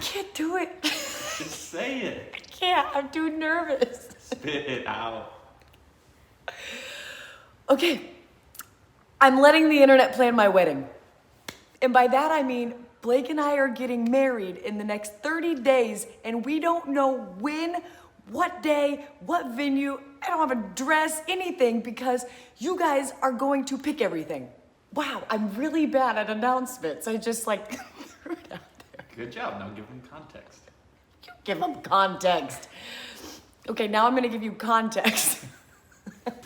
can't do it. Just say it. I can't. I'm too nervous. Spit it out. Okay. I'm letting the internet plan my wedding. And by that I mean Blake and I are getting married in the next 30 days and we don't know when, what day, what venue. I don't have a dress, anything, because you guys are going to pick everything. Wow, I'm really bad at announcements. I just threw it out there. Good job. Now give them context. You give them context. Okay, now I'm gonna give you context.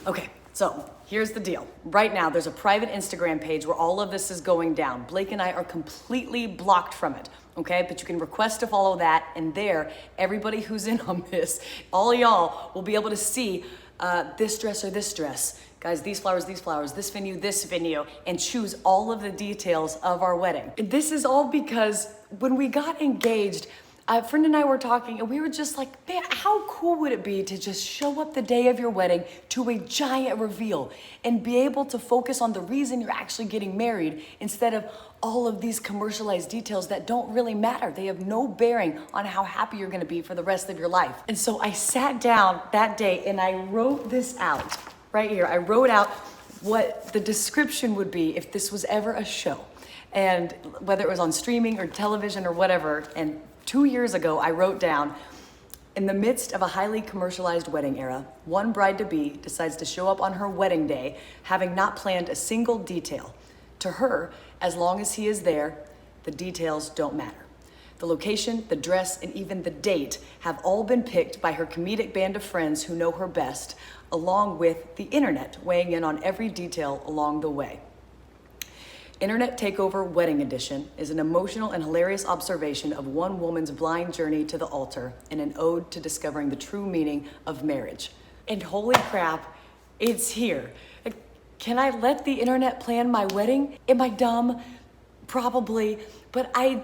Okay, so here's the deal. Right now, there's a private Instagram page where all of this is going down. Blake and I are completely blocked from it, okay? But you can request to follow that, and there, everybody who's in on this, all y'all will be able to see this dress or this dress. Guys, these flowers, this venue, and choose all of the details of our wedding. And this is all because when we got engaged, a friend and I were talking and we were just like, man, how cool would it be to just show up the day of your wedding to a giant reveal and be able to focus on the reason you're actually getting married instead of all of these commercialized details that don't really matter. They have no bearing on how happy you're gonna be for the rest of your life. And so I sat down that day and I wrote this out right here. I wrote out what the description would be if this was ever a show, and whether it was on streaming or television or whatever. And 2 years ago, I wrote down, in the midst of a highly commercialized wedding era, one bride-to-be decides to show up on her wedding day, having not planned a single detail. To her, as long as he is there, the details don't matter. The location, the dress, and even the date have all been picked by her comedic band of friends who know her best, along with the internet weighing in on every detail along the way. Internet Takeover Wedding Edition is an emotional and hilarious observation of one woman's blind journey to the altar and an ode to discovering the true meaning of marriage. And holy crap, it's here. Can I let the internet plan my wedding? Am I dumb? Probably, but I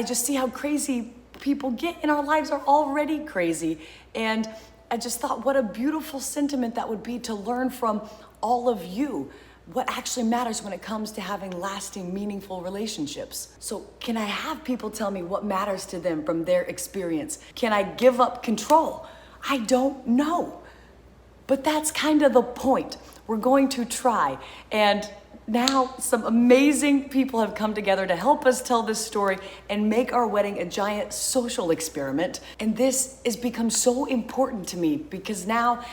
just see how crazy people get, and our lives are already crazy. And I just thought what a beautiful sentiment that would be to learn from all of you what actually matters when it comes to having lasting, meaningful relationships. So can I have people tell me what matters to them from their experience? Can I give up control? I don't know. But that's kind of the point. We're going to try. And now some amazing people have come together to help us tell this story and make our wedding a giant social experiment. And this has become so important to me because now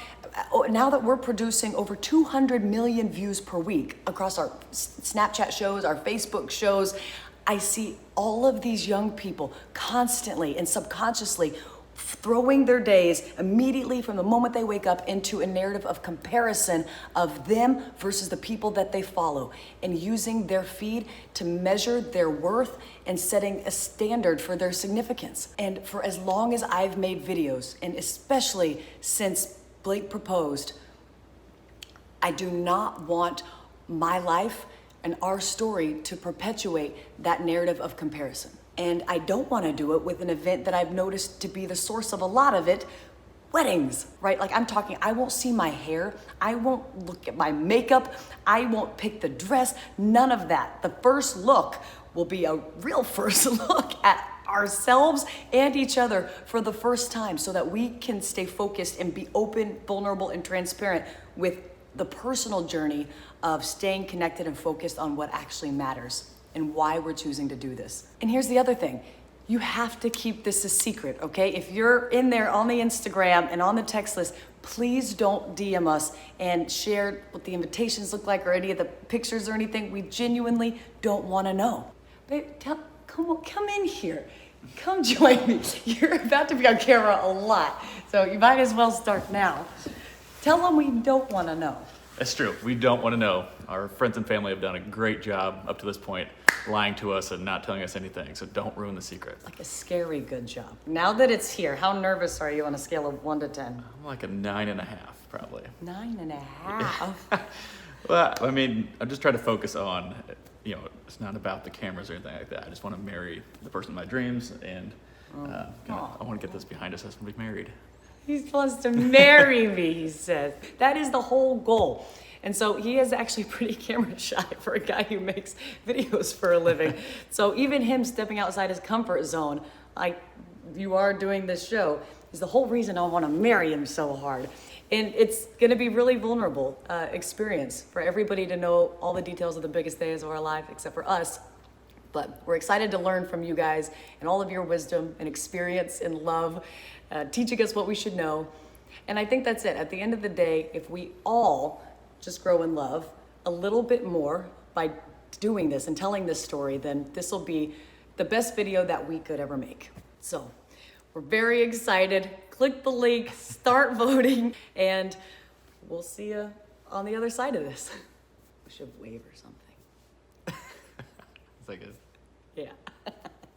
that we're producing over 200 million views per week across our Snapchat shows, our Facebook shows, I see all of these young people constantly and subconsciously throwing their days immediately from the moment they wake up into a narrative of comparison of them versus the people that they follow, and using their feed to measure their worth and setting a standard for their significance. And for as long as I've made videos, and especially since Blake proposed, I do not want my life and our story to perpetuate that narrative of comparison. And I don't want to do it with an event that I've noticed to be the source of a lot of it, weddings, right? Like I'm talking, I won't see my hair, I won't look at my makeup, I won't pick the dress, none of that. The first look will be a real first look at ourselves and each other for the first time so that we can stay focused and be open, vulnerable, and transparent with the personal journey of staying connected and focused on what actually matters and why we're choosing to do this. And here's the other thing. You have to keep this a secret, okay? If you're in there on the Instagram and on the text list, please don't DM us and share what the invitations look like or any of the pictures or anything. We genuinely don't want to know. Babe, come in here. Come join me. You're about to be on camera a lot, so you might as well start now. Tell them we don't want to know. That's true. We don't want to know. Our friends and family have done a great job up to this point, lying to us and not telling us anything, so don't ruin the secret. Like a scary good job. Now that it's here, how nervous are you on a scale of 1 to 10? I'm like a 9.5, probably. 9.5? Well, I mean, I'm just trying to focus on, it's not about the cameras or anything like that. I just want to marry the person of my dreams, and I want to get this behind us as we get married. He wants to marry me, he says. That is the whole goal. And so he is actually pretty camera shy for a guy who makes videos for a living. So even him stepping outside his comfort zone you are doing this show is the whole reason I want to marry him so hard. And it's going to be really vulnerable experience for everybody to know all the details of the biggest days of our life, except for us. But we're excited to learn from you guys and all of your wisdom and experience and love, teaching us what we should know. And I think that's it. At the end of the day, if we all just grow in love a little bit more by doing this and telling this story, then this will be the best video that we could ever make. So we're very excited. Click the link, start voting, and we'll see you on the other side of this. We should wave or something. It's like a